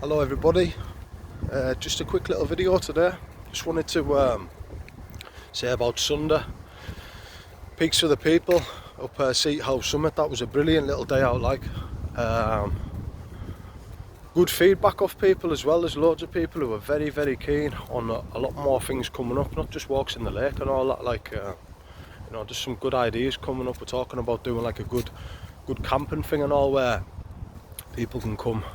Hello everybody, just a quick little video today. Just wanted to say about Sunday. Peaks for the people up Seat House Summit. That was a brilliant little day out, like good feedback off people as well. There's loads of people who are very keen on a lot more things coming up, not just walks in the lake and all that, like just some good ideas coming up. We're talking about doing like a good camping thing and all, where people can come,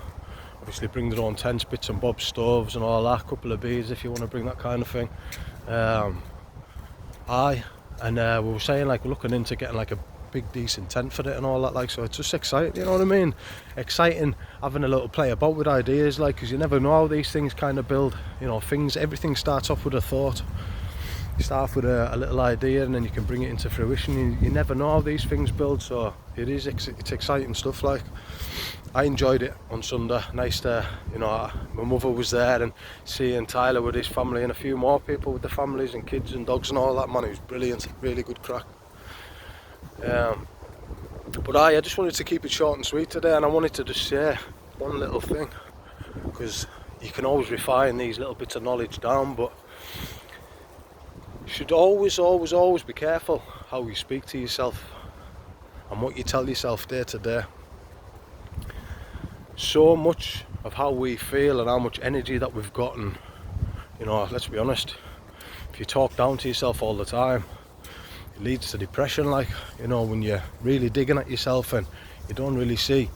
obviously bring their own tents, bits and bobs, stoves and all that, couple of beers if you want to bring that kind of thing. We were saying, like, we're looking into getting like a big decent tent for it and all that, like, so it's just exciting, you know what I mean? Exciting having a little play about with ideas, like, because you never know how these things kind of build, everything starts off with a thought. You start off with a little idea and then you can bring it into fruition. You never know how these things build, so it's exciting stuff. Like, I enjoyed it on Sunday. Nice to, my mother was there, and seeing Tyler with his family and a few more people with the families and kids and dogs and all that, man, it was brilliant, really good crack. But I just wanted to keep it short and sweet today, and I wanted to just share one little thing, because you can always refine these little bits of knowledge down, but you should always be careful how you speak to yourself and what you tell yourself day to day. So much of how we feel and how much energy that we've gotten, let's be honest, if you talk down to yourself all the time, it leads to depression, like, when you're really digging at yourself and you don't really think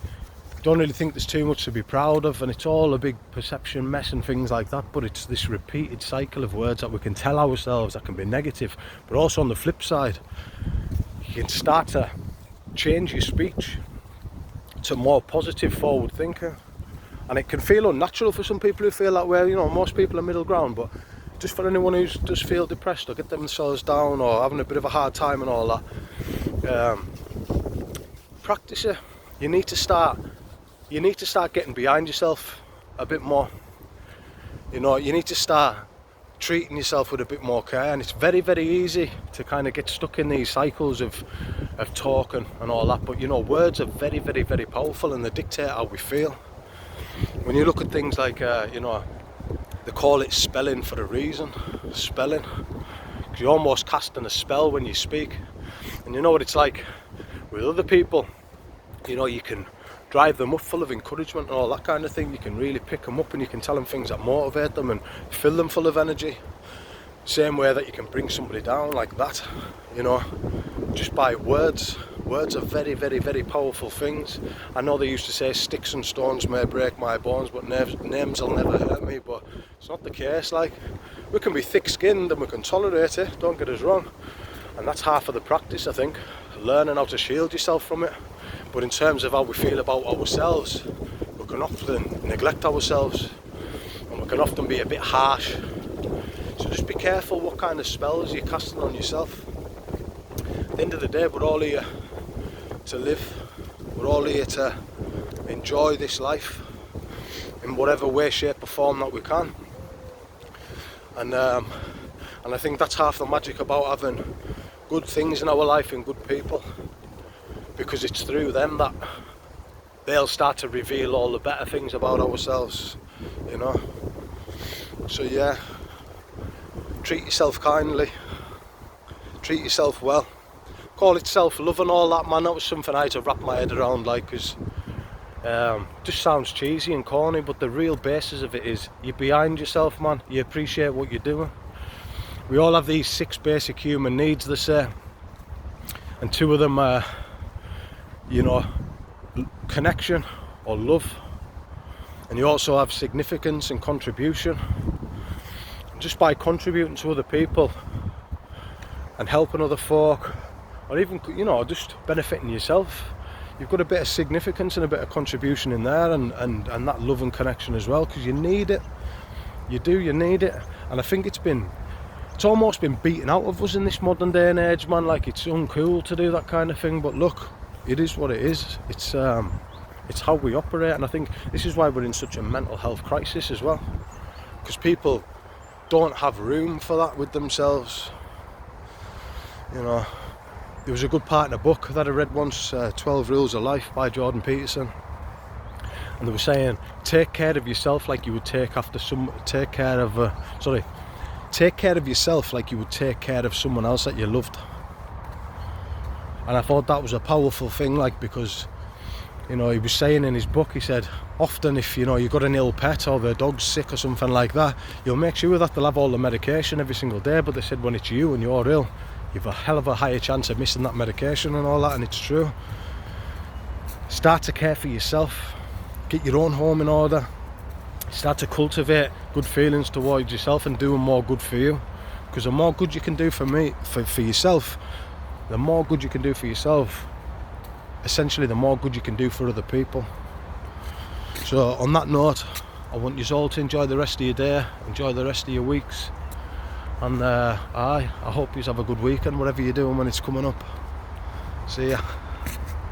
there's too much to be proud of, and it's all a big perception mess and things like that. But it's this repeated cycle of words that we can tell ourselves that can be negative. But also on the flip side, you can start to change your speech to more positive, forward thinker, and it can feel unnatural for some people who feel that way. Most people are middle ground, but just for anyone who does feel depressed or get themselves down or having a bit of a hard time and all that, practice it. You need to start getting behind yourself a bit more. You need to start treating yourself with a bit more care, and it's very easy to kind of get stuck in these cycles of talking and all that. But words are very powerful, and they dictate how we feel. When you look at things like they call it spelling for a reason, spelling, because you're almost casting a spell when you speak. And you know what it's like with other people, you can drive them up full of encouragement and all that kind of thing. You can really pick them up and you can tell them things that motivate them and fill them full of energy. Same way that you can bring somebody down like that, just by words. Words are very powerful things. I know they used to say sticks and stones may break my bones, but names will never hurt me, but it's not the case. Like, we can be thick-skinned and we can tolerate it, don't get us wrong, and that's half of the practice, I think, learning how to shield yourself from it. But in terms of how we feel about ourselves, we can often neglect ourselves, and we can often be a bit harsh. So just be careful what kind of spells you're casting on yourself. At the end of the day, we're all here to live. We're all here to enjoy this life in whatever way, shape or form that we can. And I think that's half the magic about having good things in our life and good people, because it's through them that they'll start to reveal all the better things about ourselves, So yeah, treat yourself kindly, treat yourself well, call it self-love and all that, man. That was something I had to wrap my head around, like, because just sounds cheesy and corny, but the real basis of it is you're behind yourself, man. You appreciate what you're doing. We all have these 6 basic human needs, they say, and 2 of them are connection or love, and you also have significance and contribution. And just by contributing to other people and helping other folk, or even just benefiting yourself, you've got a bit of significance and a bit of contribution in there, and that love and connection as well, because you need it. You need it. And I think it's almost been beaten out of us in this modern day and age, man. Like, it's uncool to do that kind of thing, but look, it is what it is. It's how we operate, and I think this is why we're in such a mental health crisis as well, because people don't have room for that with themselves. There was a good part in a book that I read once, 12 Rules of Life by Jordan Peterson, and they were saying, take care of yourself like you would take care of yourself like you would take care of someone else that you loved. And I thought that was a powerful thing, like, because, you know, he was saying in his book, he said, often if, you know, you've got an ill pet or the dog's sick or something like that, you'll make sure that they'll have all the medication every single day, but they said when it's you and you're ill, you've a hell of a higher chance of missing that medication and all that. And it's true. Start to care for yourself, get your own home in order, start to cultivate good feelings towards yourself and doing more good for you, because the more good you can do for yourself, the more good you can do for yourself, essentially the more good you can do for other people. So on that note, I want you all to enjoy the rest of your day, enjoy the rest of your weeks, and I hope you have a good weekend whatever you're doing when it's coming up. See ya.